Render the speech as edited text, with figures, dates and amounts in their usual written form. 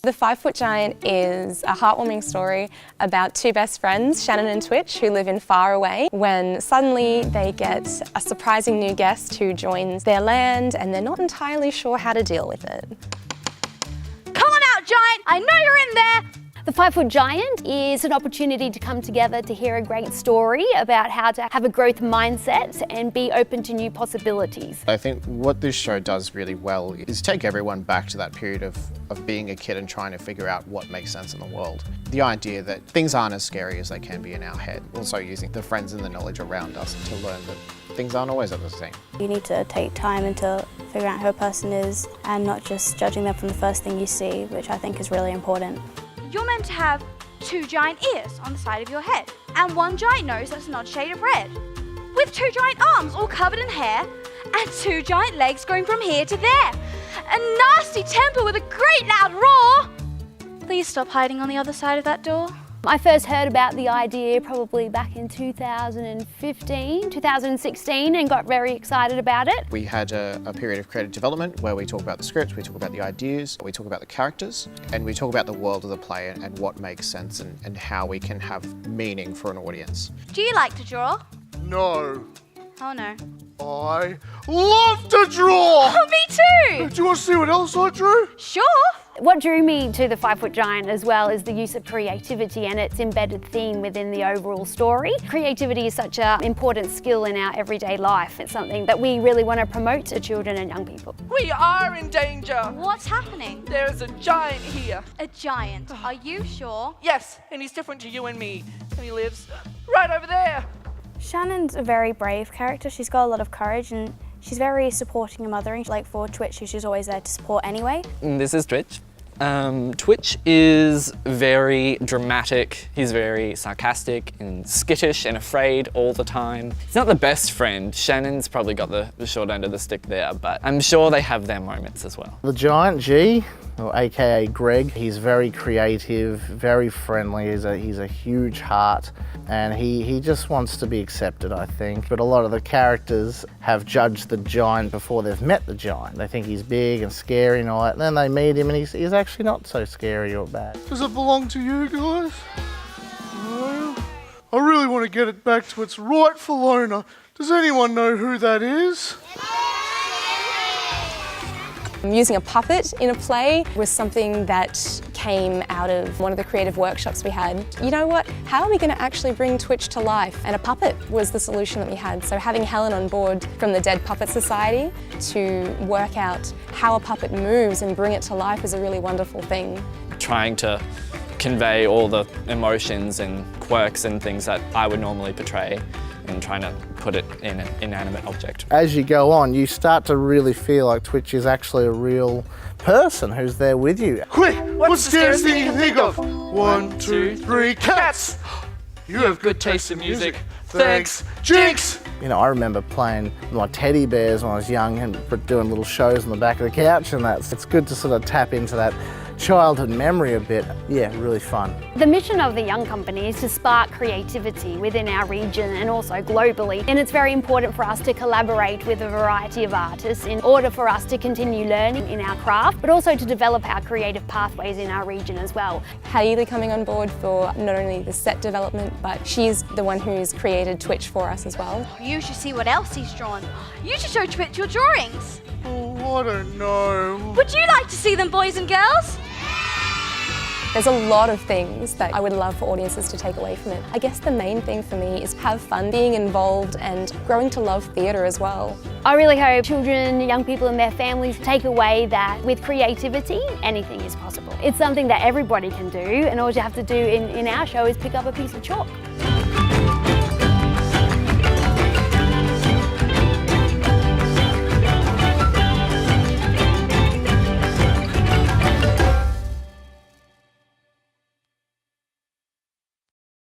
The 5-Foot Giant is a heartwarming story about two best friends, Shannon and Twitch, who live in Faraway, when suddenly they get a surprising new guest who joins their land and they're not entirely sure how to deal with it. Come on out, Giant! I know you're in there! The 5-Foot Giant is an opportunity to come together to hear a great story about how to have a growth mindset and be open to new possibilities. I think what this show does really well is take everyone back to that period of being a kid and trying to figure out what makes sense in the world. The idea that things aren't as scary as they can be in our head. Also using the friends and the knowledge around us to learn that things aren't always the same. You need to take time into figuring out who a person is and not just judging them from the first thing you see, which I think is really important. You're meant to have 2 giant ears on the side of your head and 1 giant nose that's an odd shade of red, with 2 giant arms all covered in hair and 2 giant legs going from here to there. A nasty temper with a great loud roar. Please stop hiding on the other side of that door. I first heard about the idea probably back in 2016 and got very excited about it. We had a period of creative development where we talk about the script, we talk about the ideas, we talk about the characters, and we talk about the world of the play and what makes sense and how we can have meaning for an audience. Do you like to draw? No. Oh no. I love to draw! Oh, me too! Do you want to see what else I drew? Sure. What drew me to the 5-Foot Giant as well is the use of creativity and its embedded theme within the overall story. Creativity is such an important skill in our everyday life. It's something that we really want to promote to children and young people. We are in danger. What's happening? There's a giant here. A giant. Are you sure? Yes, and he's different to you and me. And he lives right over there. Shannon's a very brave character. She's got a lot of courage and she's very supporting and mothering. Like for Twitch, she's always there to support anyway. This is Twitch. Twitch is very dramatic. He's very sarcastic and skittish and afraid all the time. He's not the best friend. Shannon's probably got the short end of the stick there, but I'm sure they have their moments as well. The Giant G, or AKA Greg, he's very creative, very friendly. He's a huge heart, and he just wants to be accepted, I think. But a lot of the characters have judged the giant before they've met the giant. They think he's big and scary and all that, and then they meet him and he's actually not so scary or bad. Does it belong to you guys? No. I really want to get it back to its rightful owner. Does anyone know who that is? Using a puppet in a play was something that came out of one of the creative workshops we had. You know what, how are we going to actually bring Twitch to life? And a puppet was the solution that we had. So having Helen on board from the Dead Puppet Society to work out how a puppet moves and bring it to life is a really wonderful thing. Trying to convey all the emotions and quirks and things that I would normally portray and trying to put it in an inanimate object. As you go on, you start to really feel like Twitch is actually a real person who's there with you. Quick, what's the scariest thing you can think of? 1, 2, 3, cats! You have good taste in music. Thanks, Jinx! You know, I remember playing with my teddy bears when I was young and doing little shows on the back of the couch and that. It's good to sort of tap into that childhood memory a bit. Yeah, really fun. The mission of the Young Company is to spark creativity within our region and also globally. And it's very important for us to collaborate with a variety of artists in order for us to continue learning in our craft, but also to develop our creative pathways in our region as well. Hayley coming on board for not only the set development, but she's the one who's created Twitch for us as well. You should see what else he's drawn. You should show Twitch your drawings. Oh, I don't know. Would you like to see them, boys and girls? There's a lot of things that I would love for audiences to take away from it. I guess the main thing for me is have fun, being involved and growing to love theatre as well. I really hope children, young people and their families take away that with creativity, anything is possible. It's something that everybody can do, and all you have to do in our show is pick up a piece of chalk.